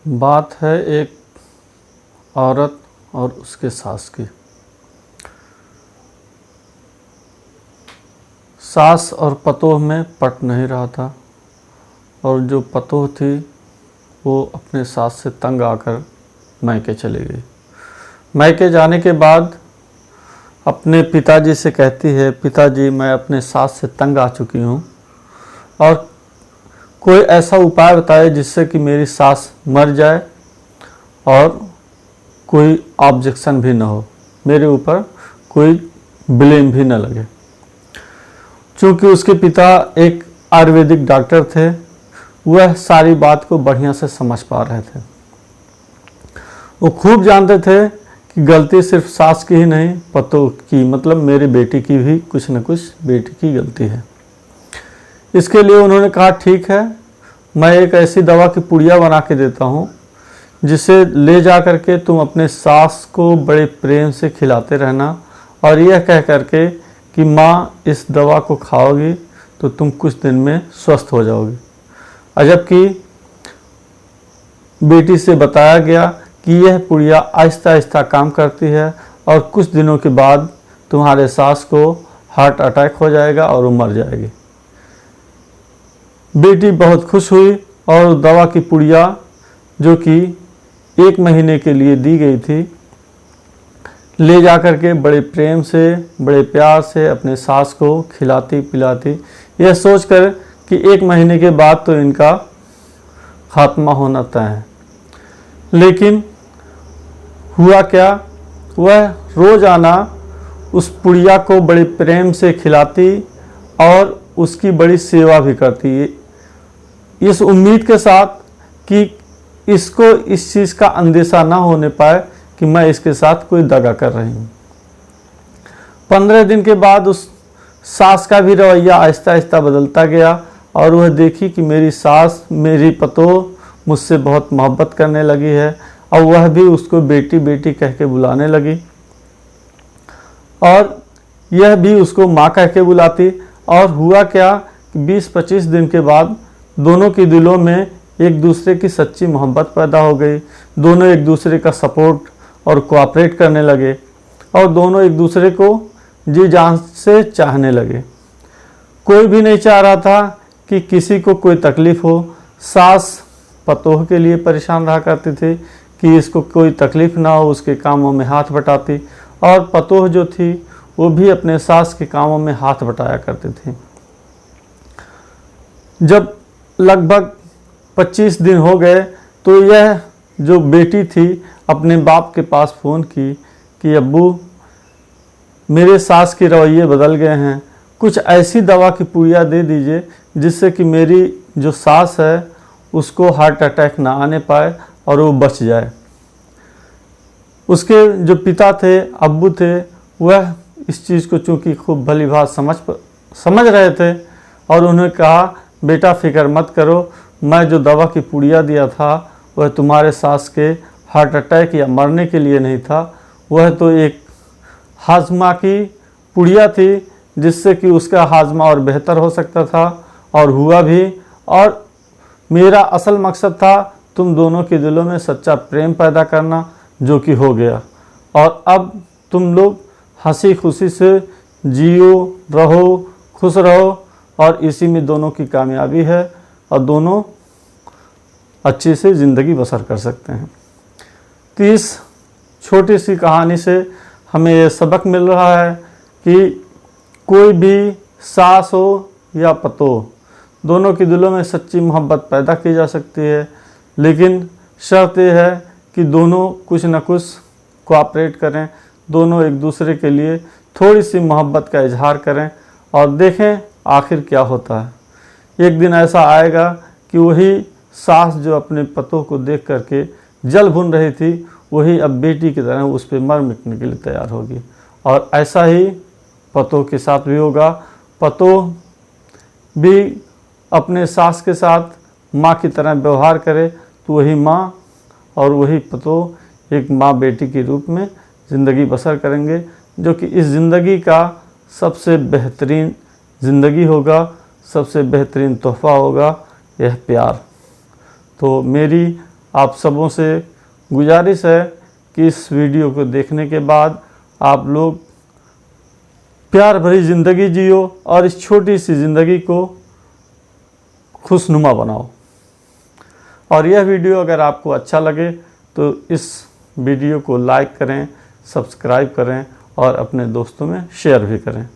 बात है एक औरत और उसके सास की। सास और पतोह में पट नहीं रहा था और जो पतोह थी वो अपने सास से तंग आकर मायके चली गई। मायके जाने के बाद अपने पिताजी से कहती है, पिताजी मैं अपने सास से तंग आ चुकी हूँ और कोई ऐसा उपाय बताए जिससे कि मेरी सास मर जाए और कोई ऑब्जेक्शन भी ना हो, मेरे ऊपर कोई ब्लेम भी ना लगे। चूँकि उसके पिता एक आयुर्वेदिक डॉक्टर थे, वह सारी बात को बढ़िया से समझ पा रहे थे। वो खूब जानते थे कि गलती सिर्फ सास की ही नहीं, पतोह की, मतलब मेरी बेटी की भी कुछ न कुछ बेटी की गलती है। इसके लिए उन्होंने कहा ठीक है, मैं एक ऐसी दवा की पुड़िया बना के देता हूँ जिसे ले जा करके तुम अपने सास को बड़े प्रेम से खिलाते रहना और यह कह करके कि माँ इस दवा को खाओगी तो तुम कुछ दिन में स्वस्थ हो जाओगी। जबकि बेटी से बताया गया कि यह पुड़िया आहिस्ता आहिस्ता काम करती है और कुछ दिनों के बाद तुम्हारे सास को हार्ट अटैक हो जाएगा और वो मर जाएगी। बेटी बहुत खुश हुई और दवा की पुड़िया जो कि 1 महीने के लिए दी गई थी, ले जा कर के बड़े प्रेम से, बड़े प्यार से अपने सास को खिलाती पिलाती, यह सोचकर कि 1 महीने के बाद तो इनका खात्मा होना तय है। लेकिन हुआ क्या, वह रोज़ाना उस पुड़िया को बड़े प्रेम से खिलाती और उसकी बड़ी सेवा भी करती, इस उम्मीद के साथ कि इसको इस चीज़ का अंदेशा ना होने पाए कि मैं इसके साथ कोई दगा कर रही हूँ। 15 दिन के बाद उस सास का भी रवैया आहिस्ता आहिस्ता बदलता गया और वह देखी कि मेरी सास, मेरी पतोह मुझसे बहुत मोहब्बत करने लगी है और वह भी उसको बेटी बेटी कह के बुलाने लगी और यह भी उसको माँ कह के बुलाती। और हुआ क्या कि 20-25 दिन के बाद दोनों के दिलों में एक दूसरे की सच्ची मोहब्बत पैदा हो गई। दोनों एक दूसरे का सपोर्ट और कोऑपरेट करने लगे और दोनों एक दूसरे को जी जान से चाहने लगे। कोई भी नहीं चाह रहा था कि किसी को कोई तकलीफ़ हो। सास पतोह के लिए परेशान रहा करती थी कि इसको कोई तकलीफ़ ना हो, उसके कामों में हाथ बटाती, और पतोह जो थी वो भी अपने सास के कामों में हाथ बटाया करती थी। जब लगभग 25 दिन हो गए तो यह जो बेटी थी अपने बाप के पास फ़ोन की कि अब्बू मेरे सास के रवैये बदल गए हैं, कुछ ऐसी दवा की पुड़िया दे दीजिए जिससे कि मेरी जो सास है उसको हार्ट अटैक ना आने पाए और वो बच जाए। उसके जो पिता थे, अब्बू थे, वह इस चीज़ को चूँकि खूब भली भांति समझ रहे थे और उन्होंने कहा बेटा फ़िक्र मत करो, मैं जो दवा की पुड़िया दिया था वह तुम्हारे सास के हार्ट अटैक या मरने के लिए नहीं था, वह तो एक हाजमा की पुड़िया थी जिससे कि उसका हाजमा और बेहतर हो सकता था और हुआ भी। और मेरा असल मकसद था तुम दोनों के दिलों में सच्चा प्रेम पैदा करना, जो कि हो गया। और अब तुम लोग हंसी खुशी से जियो, रहो, खुश रहो और इसी में दोनों की कामयाबी है और दोनों अच्छी से ज़िंदगी बसर कर सकते हैं। तो इस छोटी सी कहानी से हमें ये सबक मिल रहा है कि कोई भी सास हो या पतोह, दोनों के दिलों में सच्ची मोहब्बत पैदा की जा सकती है, लेकिन शर्त यह है कि दोनों कुछ न कुछ कोऑपरेट करें, दोनों एक दूसरे के लिए थोड़ी सी मोहब्बत का इजहार करें और देखें आखिर क्या होता है। एक दिन ऐसा आएगा कि वही सास जो अपने पतोह को देख करके जल भुन रही थी, वही अब बेटी की तरह उस पर मर मिटने के लिए तैयार होगी। और ऐसा ही पतोह के साथ भी होगा। पतोह भी अपने सास के साथ माँ की तरह व्यवहार करे तो वही माँ और वही पतोह एक माँ बेटी के रूप में ज़िंदगी बसर करेंगे, जो कि इस ज़िंदगी का सबसे बेहतरीन ज़िंदगी होगा, सबसे बेहतरीन तोहफ़ा होगा यह प्यार। तो मेरी आप सबों से गुजारिश है कि इस वीडियो को देखने के बाद आप लोग प्यार भरी ज़िंदगी जियो और इस छोटी सी ज़िंदगी को खुशनुमा बनाओ। और यह वीडियो अगर आपको अच्छा लगे तो इस वीडियो को लाइक करें, सब्सक्राइब करें और अपने दोस्तों में शेयर भी करें।